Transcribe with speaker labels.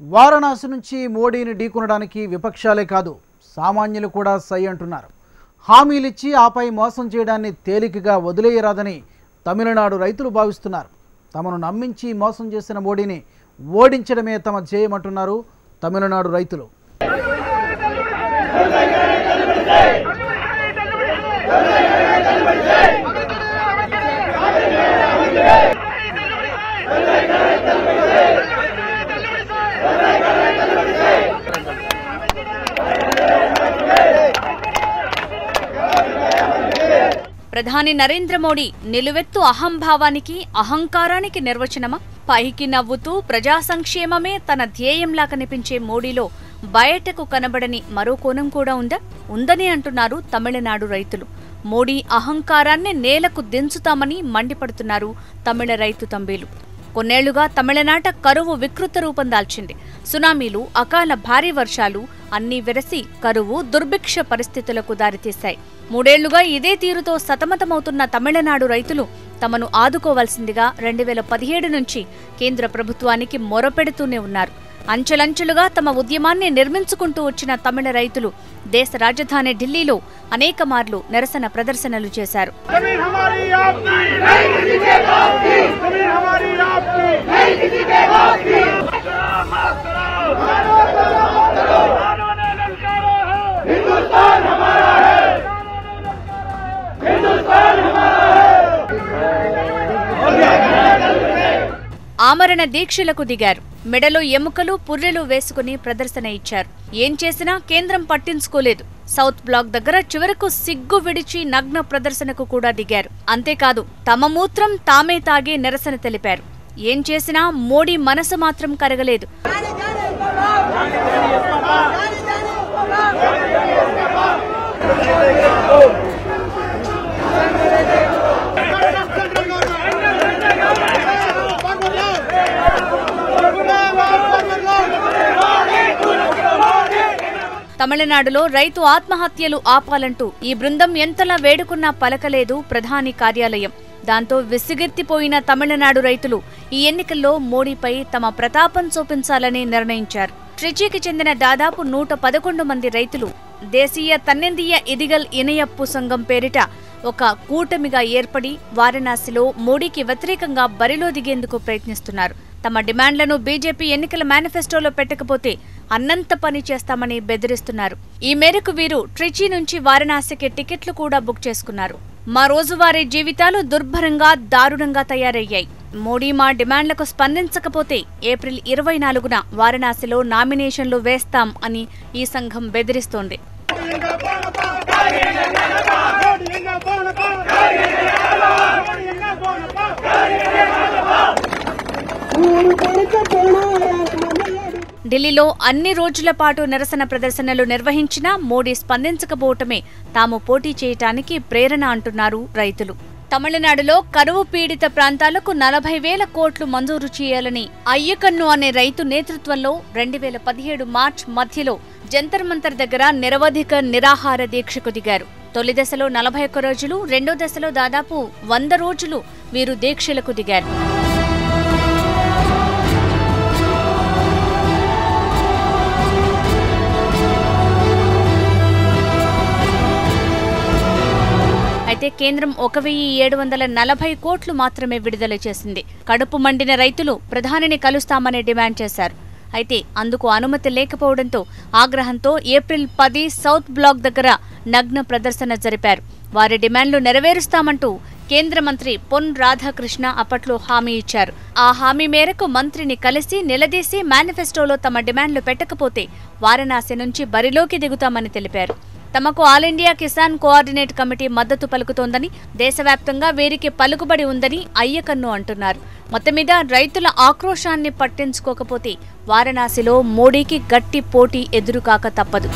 Speaker 1: వారణాసి నుంచి మోడీని ఢీకొనడానికి విపక్షాలే కాదు సామాన్యులు కూడా సై అంటున్నారు. హామీలిచ్చి ఆపై మోసం చేయడాన్ని తేలికగా వదిలేయరాదని తమిళనాడు రైతులు భావిస్తున్నారు. తమను నమ్మించి మోసం చేసిన మోడీని ఓడించడమే తమ ధ్యేయమంటున్నారు తమిళనాడు రైతులు.
Speaker 2: ప్రధాని నరేంద్ర మోడీ నిలువెత్తు అహంభావానికి అహంకారానికి నిర్వచనమా? పైకి నవ్వుతూ ప్రజా సంక్షేమమే తన ధ్యేయంలా కనిపించే మోడీలో బయటకు కనబడని మరో కోణం కూడా ఉందని అంటున్నారు తమిళనాడు రైతులు. మోడీ అహంకారాన్ని నేలకు దించుతామని మండిపడుతున్నారు తమిళ రైతు తంబేలు. కొన్నేళ్లుగా తమిళనాట కరువు వికృత రూపం దాల్చింది. సునామీలు, అకాల భారీ వర్షాలు అన్నీ వెరసి కరువు, దుర్భిక్ష పరిస్థితులకు దారితీశాయి. 3 ఏళ్లుగా ఇదే తీరుతో సతమతమవుతున్న తమిళనాడు రైతులు తమను ఆదుకోవాల్సిందిగా 2017 నుంచి కేంద్ర ప్రభుత్వానికి మొరపెడుతూనే ఉన్నారు. అంచెలంచెలుగా తమ ఉద్యమాన్ని నిర్మించుకుంటూ వచ్చిన తమిళ రైతులు దేశ రాజధాని ఢిల్లీలో అనేక మార్లు నిరసన ప్రదర్శనలు చేశారు. ఆమరణ దీక్షలకు దిగారు. మెడలో ఎముకలు, పుర్రెలు వేసుకుని ప్రదర్శన ఇచ్చారు. ఏం చేసినా కేంద్రం పట్టించుకోలేదు. సౌత్ బ్లాక్ దగ్గర చివరకు సిగ్గు విడిచి నగ్న ప్రదర్శనకు కూడా దిగారు. అంతేకాదు తమ మూత్రం తామే తాగే నిరసన తెలిపారు. ఏం చేసినా మోడీ మనసు మాత్రం కరగలేదు. తమిళనాడులో రైతు ఆత్మహత్యలు ఆపాలంటూ ఈ బృందం ఎంతలా వేడుకున్నా పలకలేదు ప్రధాని కార్యాలయం. దాంతో విసిగెత్తిపోయిన తమిళనాడు రైతులు ఈ ఎన్నికల్లో మోడీపై తమ ప్రతాపం చూపించాలని నిర్ణయించారు. ట్రిచీకి చెందిన దాదాపు 111 మంది రైతులు దేశీయ తన్నెందియ ఇదిగల్ ఇనయప్పు సంఘం పేరిట ఒక కూటమిగా ఏర్పడి వారణాసిలో మోడీకి వ్యతిరేకంగా బరిలో దిగేందుకు ప్రయత్నిస్తున్నారు. తమ డిమాండ్లను బీజేపీ ఎన్నికల మేనిఫెస్టోలో పెట్టకపోతే అన్నంత పని చేస్తామని బెదిరిస్తున్నారు. ఈ మేరకు వీరు ట్రిచీ నుంచి వారణాసికి టికెట్లు కూడా బుక్ చేసుకున్నారు. మా రోజువారీ జీవితాలు దుర్భరంగా, దారుణంగా తయారయ్యాయి. మోడీ మా డిమాండ్లకు స్పందించకపోతే ఏప్రిల్ 24న వారణాసిలో నామినేషన్లు వేస్తాం అని ఈ సంఘం బెదిరిస్తోంది. ఢిల్లీలో అన్ని రోజుల పాటు నిరసన ప్రదర్శనలు నిర్వహించినా మోడీ స్పందించకపోవటమే తాము పోటీ చేయటానికి ప్రేరణ అంటున్నారు రైతులు. తమిళనాడులో కరువు పీడిత ప్రాంతాలకు 40,000 కోట్లు మంజూరు చేయాలని అయ్యకన్ను అనే రైతు నేతృత్వంలో 2017 మార్చి మధ్యలో జంతర్ మంతర్ దగ్గర నిరవధిక నిరాహార దీక్షకు దిగారు. తొలి దశలో 41 రోజులు, రెండో దశలో దాదాపు 100 రోజులు వీరు దీక్షలకు దిగారు. అయితే కేంద్రం 1,740 కోట్లు మాత్రమే విడుదల చేసింది. కడుపు మండిన రైతులు ప్రధానిని కలుస్తామని డిమాండ్ చేశారు. అయితే అందుకు అనుమతి లేకపోవడంతో ఆగ్రహంతో ఏప్రిల్ 10 సౌత్ బ్లాక్ దగ్గర నగ్న ప్రదర్శన జరిపారు. వారి డిమాండ్లు నెరవేరుస్తామంటూ కేంద్ర మంత్రి పొన్ రాధాకృష్ణ అప్పట్లో హామీ ఇచ్చారు. ఆ హామీ మేరకు మంత్రిని కలిసి నిలదీసి మేనిఫెస్టోలో తమ డిమాండ్లు పెట్టకపోతే వారణాసి నుంచి బరిలోకి దిగుతామని తెలిపారు. తమకు all India Kisan coordinate committee మద్దతు పలుకుతోందని, దేశవ్యాప్తంగా వీరికి పలుకుబడి ఉందని అయ్యకన్ను అంటున్నారు. మొత్తం మీద రైతుల ఆక్రోశాన్ని పట్టించుకోకపోతే వారణాసిలో మోడీకి గట్టి పోటీ ఎదురుకాక తప్పదు.